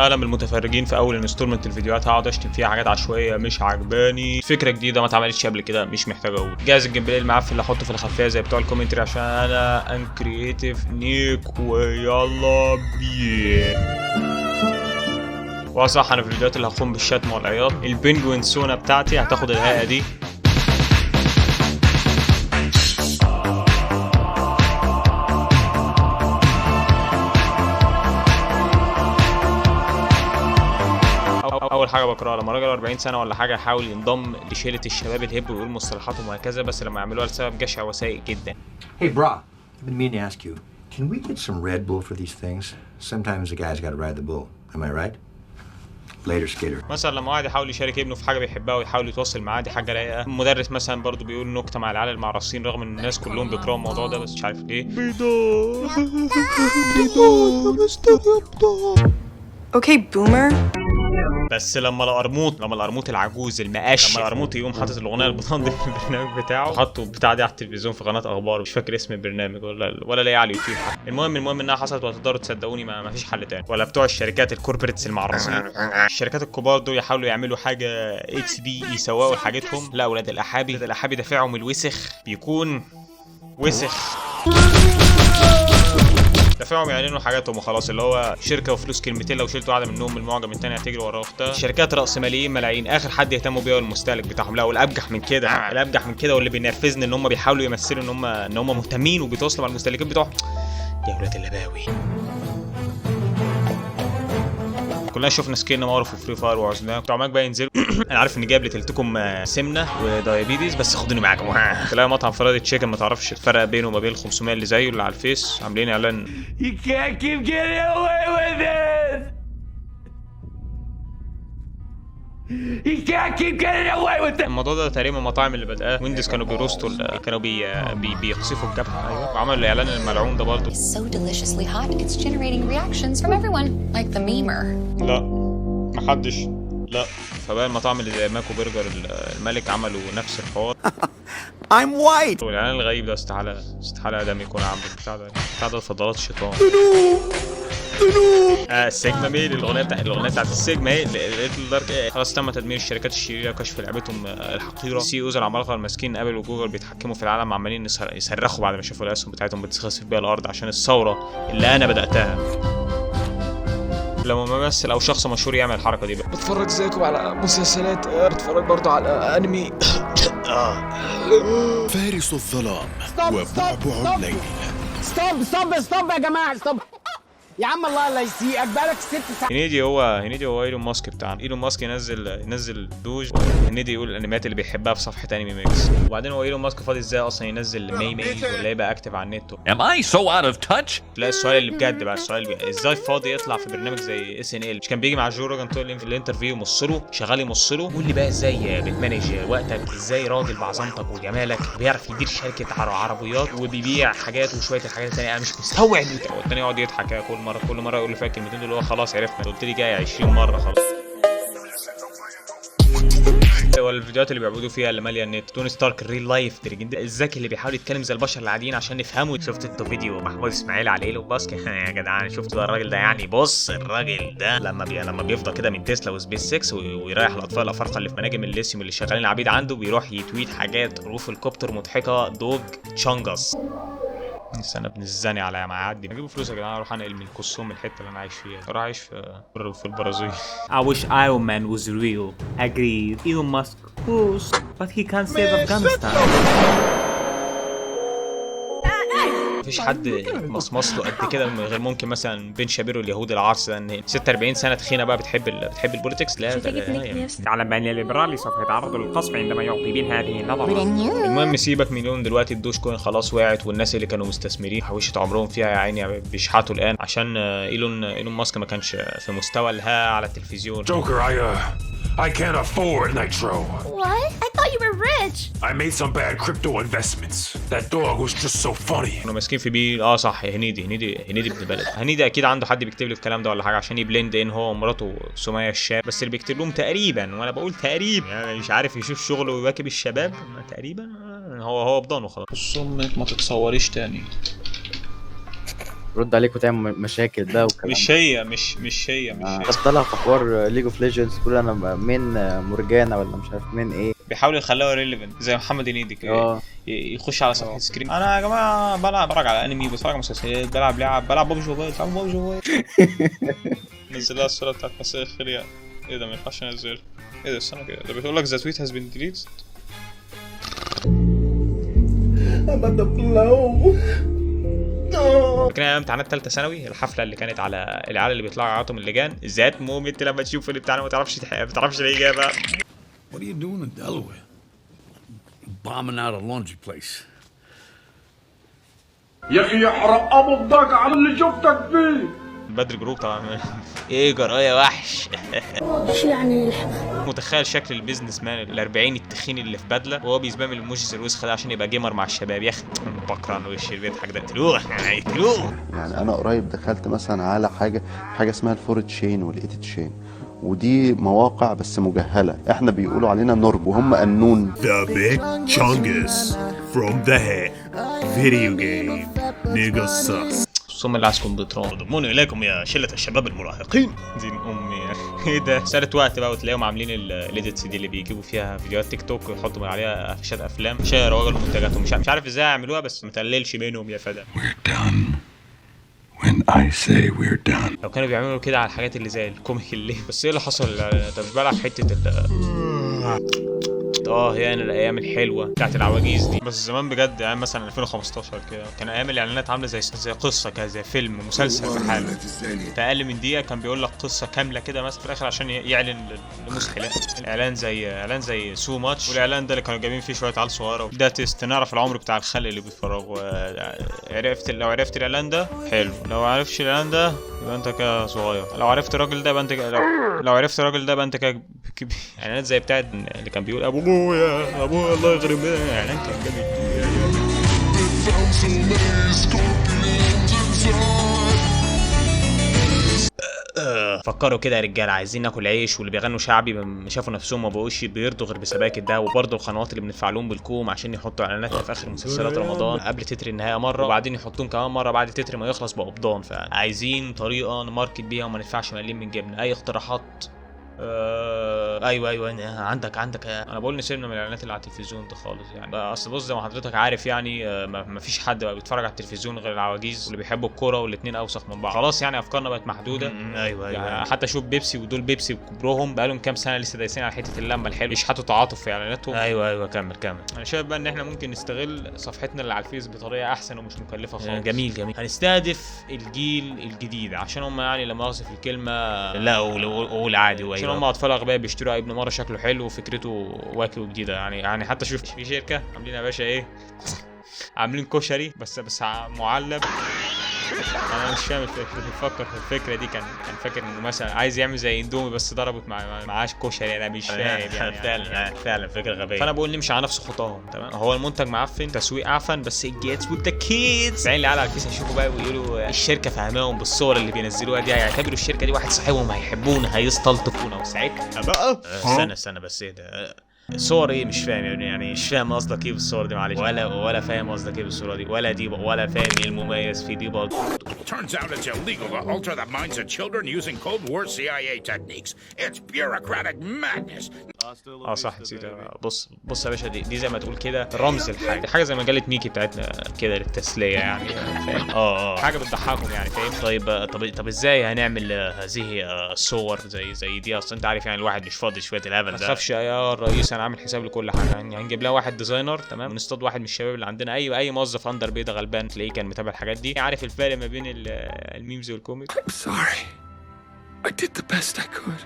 انا من المتفرجين في اول انستولمنت الفيديوهات هقعد اشتم فيها حاجات عشوائيه مش عجباني، فكره جديده ما اتعملتش قبل كده مش محتاج اقول. جاهز الجيم بلاي المعفن اللي احطه في الخلفيه زي بتوع الكومنتري عشان انا ان كرييتيف نيك ويلا بيه. وصح انا في الفيديوهات اللي هقوم بالشتم والعياط البنجوين سونا بتاعتي هتاخد الهيئه دي. اول حاجه بكرهها لما راجل 40 سنه ولا حاجه يحاول ينضم لشيله الشباب الهب ويقول مصطلحاتهم وهكذا، بس لما يعملوها لسبب جشع وسيء جدا. Hey bro, I've been meaning to ask you, can we get some Red Bull for these things? Sometimes the guy's got to ride the bull. Am I right? Later skater. مثلا لما واحد يحاول يشارك ابنه في حاجه بيحبها ويحاول يتواصل معاه دي حاجه رايقه. مدرس مثلا برضو بيقول نكته مع العيال المعرصين رغم ان الناس كلهم بيكرهوا الموضوع ده بس مش عارف ليه. Okay, boomer. بس لما القرموط العجوز المقاش لما القرموط يقوم حاطط الاغنيه البطان دي في البرنامج بتاعه، حطوا بتاع دي على التلفزيون في قناه اخبار مش فاكر اسم البرنامج ولا لاقيه على اليوتيوب حتى. المهم انها حصلت وهتقدروا تصدقوني ما فيش حل تاني. ولا بتوع الشركات الكوربريتس المعرصين الشركات الكبار دول يحاولوا يعملوا حاجه اتش دي يسوقوا لحاجتهم. لا اولاد الاحابي دافعهم الوسخ بيكون وسخ، دافعهم يعلنوا حاجاتهم وخلاص، اللي هو شركه وفلوس كلمتين لو شلتوا واحده منهم المعجم الثانيه هتجري ورا اختها. شركات راسماليين ملايين اخر حد يهتموا بيها المستهلك بتاعهم. لا والابجح من كده واللي بينرفزني ان هم بيحاولوا يمثلوا ان هم مهتمين وبيتواصلوا مع المستهلكين بتوعهم. يا ولاد اللباوي كلنا شفنا سكين معروف في فري فاير وعزناه بتوع ماك بقى ينزلوا. انا عارف ان جايب لتلتكم سمنه ودايابيتس بس خدوني معاكم. تلاقي مطعم فرايد تشيكن ما تعرفش الفرق بينه وما بين ال 500 اللي زيه اللي على الفيس عاملين اعلان You can't keep getting away with this. You can't keep getting away with it. الموضوع ده تقريبا المطاعم اللي بدأها ويندوز كانوا بيروستوا كانوا بيقصفوا الجبهه. ايوه وعملوا الاعلان الملعون ده برضه. So deliciously hot it's generating reactions from everyone like the memer. لا محدش لا. فبقى المطاعم اللي زي ماكو برجر الملك عملوا نفس الحوار. I'm white. والاعلان الغريب ده استحاله ادم يكون عامل بتاع ده فضلات الشيطان. السيجما ميل الاغنيه بتاعت السيجما هي خلاص تم تدمير الشركات الشريره وكشف لعبتهم الحقيره. سي اوز العمالقه الماسكين ابل وجوجل بيتحكموا في العالم عمالين يصرخوا بعد ما شافوا الاسهم بتاعتهم بتخسف بيها الارض عشان الثوره اللي انا بداتها. لما ممثل او شخص مشهور يعمل الحركه دي بقى بتفرج زيكم على مسلسلات بتفرج برضه على انمي. فارس الظلام وبعبع الليل. ستوب يا جماعه ستوب يا عم الله يسيئك بقالك 6 ساعات. هنيدي هو ايلون ماسك بتاعنا. ايلون ماسك ينزل دوج هنيدي يقول الانميات اللي بيحبها في صفحه انمي ميكس. وبعدين هو ايلون ماسك فاضي ازاي اصلا ينزل ماي ولا يبقى اكتف على النت؟ Am I so out of touch؟ لا السؤال اللي بجد بقى ازاي فاضي يطلع في برنامج زي اس ان ال؟ مش كان بيجي مع جو روجان طول الانترفيو شغال يمصله؟ قول لي بقى ازاي بتمانج وقتك؟ ازاي راجل بعظمتك وجمالك بيعرف يدير شركه عربيات وبيبيع حاجات وشويه الحاجات الثانيه انا مش مستوعب. والتاني يقعد يضحك كل مره يقول لي فيها الكلمتين دول هو خلاص عرفنا. قلت لي جاي 20 مره خلاص. والفيديوهات اللي بيعبدوا فيها اللي ماليه النت توني ستارك الريل لايف الذكي اللي بيحاول يتكلم زي البشر العاديين عشان نفهمه. شفت انتوا فيديو محمود اسماعيل على ايلون ماسك؟ يا جدعان شفتوا الراجل ده؟ يعني بص الراجل ده لما بيفضى كده من تسلا وسبيس 6 ويريح الاطفال الافارقه اللي في مناجم الليثيوم اللي شغالين عبيد عنده بيروح يتويت حاجات روف الكوبتر مضحكه دوج تشانجس. استنى ابن الزاني على ما يعدي اجيب فلوس يا جدعان اروح انقل من الكسوم من الحته اللي انا عايش فيها اروح اعيش في البرازيل. I wish Iron Man was real. Agreed. Elon Musk cool, but he can't save Afghanistan. مفيش حد مصمص له قد كده من غير ممكن مثلا بين شابيرو اليهود العرس ده ان 46 سنه تخينه بقى بتحب البوليتكس. لا تعلم بأن الليبرالي سوف يتعرض للقصف عندما يعقبين هذه النظرة. المهم سيبك مليون دلوقتي الدوج كوين خلاص وقعت والناس اللي كانوا مستثمرين حوشت عمرهم فيها يا عيني بيشحتوا الان عشان ايلون ماسك ما كانش في مستوى الها على التلفزيون. I can't afford Nitro. What? I thought you were rich. I made some bad crypto investments. That dog was just so funny. كانوا ماسكين في بيه صح. هنيدي ابن بلد. هنيدي اكيد عنده حد بيكتب له الكلام ده ولا حاجه عشان يبلند ان هو ومراته سمية الشاب، بس اللي بيكتب لهم تقريبا وانا بقول تقريبا يعني مش عارف يشوف شغله ويواكب الشباب تقريبا هو بضانه خلاص. امك ما تتصوريش تاني. ترد عليك وتعمل مشاكل بقى وكلام. مش هي طلع في حوار ليج اوف ليجندز تقول انا مين مورجانا ولا مش عارف مين ايه، بيحاول يخليها ريليفنت زي محمد هنيدي كده. يخش على صفحه سكرين، انا يا جماعه بتفرج على انمي، بتفرج على مسلسلات، بلعب ببجي موبايل، نزلها الصوره بتاعت مساء الخير يعني. ايه ده ما ينفعش انزلها؟ ايه ده استنى كده، ده بتقول لك ذا تويت هاز بين ديليتد. كان ايام امتحانات ثالثه ثانوي، الحفله اللي كانت على العيال اللي بيطلعوا يعيطوا من اللجان، ذات مومنت لما تشوف الامتحان ما تعرفش الاجابه. What are you doing in Delaware? Bombing out a laundry place. يا اخي يحرق ابو الضجع على اللي شفتك فيه. بدر جروب طبعا. ايه جرايه وحش. يعني متخيل شكل البيزنس مان ال40 التخين اللي في بدله وهو بيسبام الموجز الوسخه ده عشان يبقى جيمر مع الشباب. يا اخي بكره وش بيضحك ده، اقتلوه يعني انا قريب دخلت مثلا على حاجه اسمها الفور تشين والايت تشين، ودي مواقع بس مجهله، احنا بيقولوا علينا نورب وهم قانون. The big chungus from the head. Video game. Nigga sucks. ثم اللي عايزكم بترون ضمون اليكم يا شله الشباب المراهقين. دين امي ايه ده، سالت وقت بقى وتلاقيهم عاملين الايديتس دي اللي بيجيبوا فيها فيديوهات تيك توك ويحطوا من عليها افشات افلام عشان يروجوا لمنتجاتهم. مش عارف ازاي يعملوها بس متقللش منهم يا فدا. We're done when I say we're done. لو كانوا بيعملوا كده على الحاجات اللي زي الكوميك اللي بس ايه اللي حصل ده، مش بلعب حته يعني الايام الحلوه بتاعت العواجيز دي بس زمان بجد. يعني مثلا 2015 كده كان ايام الاعلانات عامله زي قصه كده، زي فيلم مسلسل في حاله. في اقل من دقيقه كان بيقول لك قصه كامله كده مثلا في الاخر عشان يعلن لمسحلات. الاعلان زي سو ماتش، والاعلان ده اللي كانوا جايبين فيه شويه عيال صغيره. ده تيست نعرف العمر بتاع الخلق اللي بيتفرجوا. لو عرفت الاعلان ده حلو، لو عرفتش الاعلان ده يبقى انت كده صغير، لو عرفت الراجل ده يبقى انت لو عرفت الراجل ده يبقى انت كده كبير. اعلانات زي بتاعت اللي كان بيقول ابويا الله يخرب بينا، اعلان كان جامد. فكروا كده يا رجاله، عايزين ناكل عيش، واللي بيغنوا شعبي شافوا نفسهم ما بقوش بيرضوا غير بسباك الدهب. وبرضه القنوات اللي بندفع لهم بالكوم عشان يحطوا اعلاناتها في اخر مسلسلات رمضان قبل تتر النهايه مره، وبعدين يحطوهم كمان مره بعد تتر ما يخلص بقبضان. فعايزين طريقه نماركت بيها وما ندفعش مليم من جبنا. اي اقتراحات؟ ايوه عندك انا بقول نسيبنا من الاعلانات اللي على التلفزيون ده خالص يعني. اصل بص زي ما حضرتك عارف يعني ما فيش حد بقى بيتفرج على التلفزيون غير العواجيز واللي بيحبوا الكوره، والاثنين اوسخ من بعض خلاص يعني. افكارنا بقت محدوده. ايوه يعني حتى شوف بيبسي، ودول بيبسي بكبرهم بقى لهم كام سنه لسه دايسين على حته اللمه الحلوه، يشحتوا تعاطف في اعلاناتهم. ايوه كمل. انا شايف بقى ان احنا ممكن نستغل صفحتنا اللي على الفيس بطريقه احسن ومش مكلفه خالص. جميل. هنستهدف الجيل الجديد عشان هم يعني لما مؤاخذه في الكلمه لا قول عادي، عشان هم اطفال اغبياء بيشتروا ابن مره شكله حلو وفكرته واكي وجديده يعني حتى شوف في شركه عاملين يا باشا ايه، عاملين كشري بس معلب. انا مش فاهم بيفكر في الفكره دي. كان فاكر انه مثلا عايز يعمل زي اندومي بس ضربت معاش كشري. انا مش فاهم يعني فعلا فكره غبيه. فانا بقول نمشي على نفس خطاهم تمام. هو المنتج معفن، تسويق اعفن، بس it gets with the kids. بعدين اللي على الفيس يشوفوا بقى ويقولوا الشركه فاهماهم بالصور اللي بينزلوها دي، هيعتبروا الشركه دي واحد صاحبهم، هيحبونا، هيستلطفونا. وساعتها بقى استنى بس ايه ده صور ايه؟ مش فاهم يعني مش فاهم قصدك ايه بالصور دي معلش، ولا فاهم قصدك ايه بالصوره دي، ولا فاهم ايه المميز في دي برضه. Turns out it's illegal to alter the minds of children using Cold War CIA techniques. It's bureaucratic madness. صح نسيت. بص يا باشا، دي زي ما تقول كده رمز الحاجه، دي حاجه زي مجله ميكي بتاعتنا كده للتسليه يعني فاهم. حاجه بتضحكهم يعني فاهم. طب ازاي هنعمل هذه الصور زي دي؟ اصل انت عارف يعني الواحد مش فاضي شويه الهبل ده. ما تخافش يا رئيس، انا عامل حساب لكل حاجه يعني. هنجيب لها واحد ديزاينر تمام، ونصطاد واحد من الشباب اللي عندنا، اي موظف اندر بيضه غلبان تلاقيه كان متابع الحاجات دي، عارف الفرق ما بين الميمز والكوميك. I'm sorry. I did the best I could.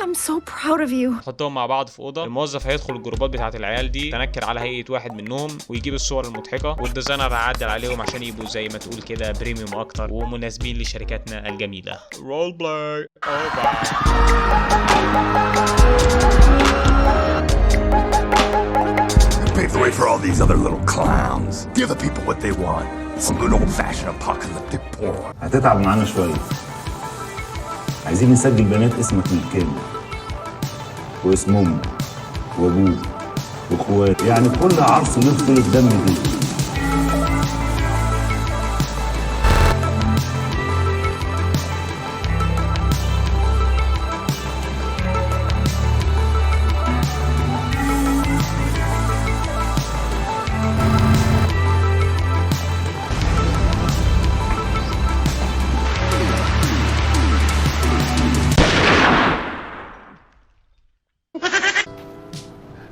I'm so proud of you. حطهم مع بعض في اوضه، الموظف هيدخل الجروبات بتاعه العيال دي، تنكر على هيئه واحد منهم ويجيب الصور المضحكه، والديزاينر هيعدل عليهم عشان يبقوا زي ما تقول كده بريميوم اكتر ومناسبين لشركاتنا الجميله. رول بلاي Pave the way for all these other little clowns. Give the people what they want. Some good old-fashioned apocalyptic porn. هتتعب معانا شويه. عايزين نسجل بيانات اسمك بالكامل واسم امك وابوك واخواتك، يعني كل عرص ندخل الدم دي.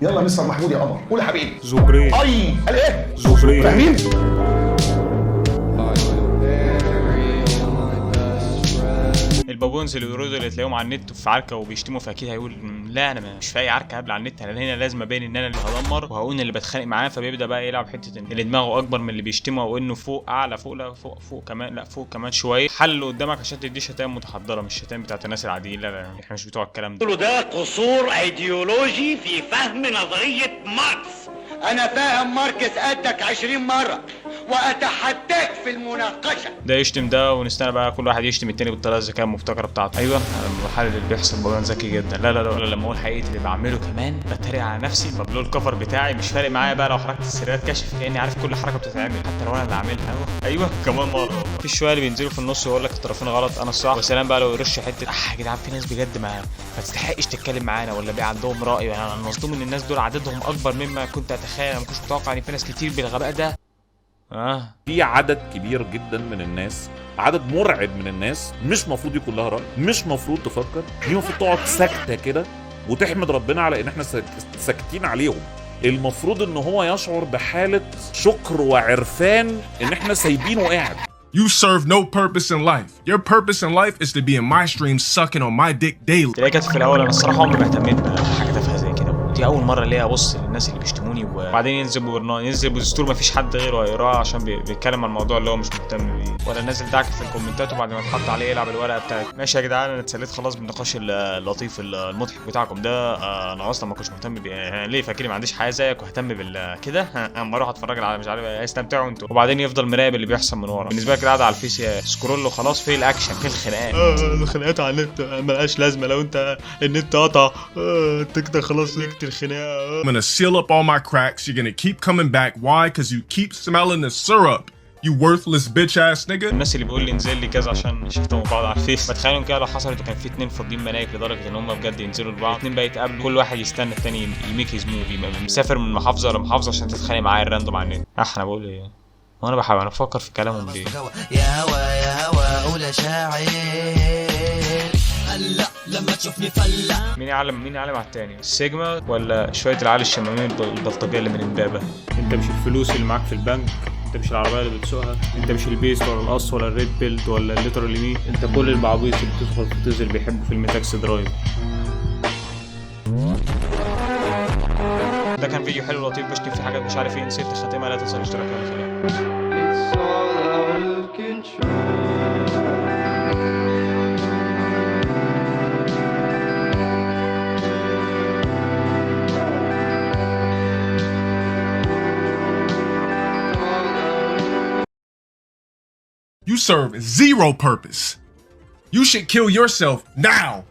يلا مستر محمود يا قمر، قول يا حبيبي. زبرين. اي قال ايه؟ زبرين. فاهمين؟ البابونز اللي بيردوا اللي تلاقيهم على النت في عركه وبيشتموا، فاكيد هيقول لا انا مش في اي عركه قبل على النت، انا هنا لازم ابين ان انا اللي هدمر وهقول اللي بتخانق معاه، فبيبدا بقى يلعب حته ان دماغه اكبر من اللي بيشتمه او انه فوق اعلى فوق، لا فوق فوق كمان، لا فوق كمان شويه، حل اللي قدامك عشان تديه شتائم متحضره مش شتائم بتاعت الناس العاديين. لا لا احنا مش بتوع الكلام ده. ده قصور ايديولوجي في فهم نظريه ماركس. انا فاهم ماركس قدك 20 مره واتحداك في المناقشه. ده يشتم ده ونستنى بقى كل واحد يشتم التاني بالطريقه الذكيه المبتكره بتاعته. ايوه المحلل اللي بيحصل بابا ذكي جدا. لا لا لا لما اقول حقيقه اللي بعمله كمان بتريق على نفسي، ببلو الكفر بتاعي مش فارق معايا بقى لو حركه السريات كشف لاني عارف كل حركه بتتعمل حتى لو انا اللي عاملها. ايوه كمان مره. في شويه اللي بينزلوا في النص ويقول لك الطرفين غلط انا الصح، وسلام بقى لو يرش حته يا جدعان في ناس بجد ما تستحقش تتكلم معانا ولا بقى عندهم راي. انا مصدوم ان الناس دول عددهم اكبر مما كنت اتخيل، انا ما كنتش متوقع ان في ناس كتير بالغباء ده. في عدد كبير جدا من الناس، عدد مرعب من الناس مش مفروض يكون لها رأي، مش مفروض تفكر، دي المفروض تقعد ساكته كده وتحمد ربنا على ان احنا ساكتين عليهم. المفروض ان هو يشعر بحاله شكر وعرفان ان احنا سايبينه قاعد. You serve no purpose in life. Your purpose in life is to be in my stream sucking on my dick daily. تلاقي كانت في الاول انا الصراحه عمري ما اهتميت بحاجه تافهه زي كده، دي اول مره ليا ابص للناس اللي بيشتموني وبعدين ينزل بوستور ما فيش حد غيره هيقراه عشان بيتكلم عن الموضوع اللي هو مش مهتم بيه، ولا نازل دعك في الكومنتات وبعد ما اتحط عليه يلعب الورقه بتاعت ماشي يا جدعان انا اتسليت خلاص بالنقاش اللطيف المضحك بتاعكم ده. انا اصلا ما كنتش مهتم بيه، ليه فاكرني ما عنديش حياه زيك واهتم بالكده؟ اما اروح اتفرج على مش عارف استمتعوا انتوا، وبعدين يفضل مراقب اللي بيحصل من ورا. بالنسبه لك قاعد على الفيس سكرول وخلاص، في الاكشن في الخناقات. الخناقات على النت ملهاش لازمه لو انت النت قطع انت كده خلاص ليكت الخناقه. I'm gonna seal up all my cracks. You're gonna keep coming back. Why? Because you keep smelling the syrup. You worthless bitch ass nigga. الناس اللي بيقول لي انزل لي كذا عشان شفتهم بعض على الفيس، بتخيلوا كده لو حصلت وكان في اتنين فاضيين منايك لدرجه ان هم بجد ينزلوا لبعض، اتنين بقى يتقابلوا كل واحد يستنى التاني يميك هيز موفي، مسافر من محافظه لمحافظه عشان تتخانق معايا الراندوم على النت. انا بقول ايه؟ وانا بحاول انا بفكر في كلامهم ليه. يا هوا يا هوا قول شاعر هلا لما تشوفني فلا. مين يعلم على التاني؟ السيجما ولا شويه العيال الشمامين البلطجيه اللي من امبابه؟ انت مش الفلوس اللي معاك في البنك، انت مش العربيه اللي بتسوقها، انت مش البيس ولا القص ولا الريد بيلد ولا الليتر اللي بيه، انت كل البعبيط اللي بتدخل في تيزر بيحبوا فيلم تاكسي درايف. ده كان فيديو حلو لطيف بشتم فيه حاجات مش عارف ايه، نسيت خاتمها، لا تنسى الاشتراك والقناه. You serve zero purpose. You should kill yourself now.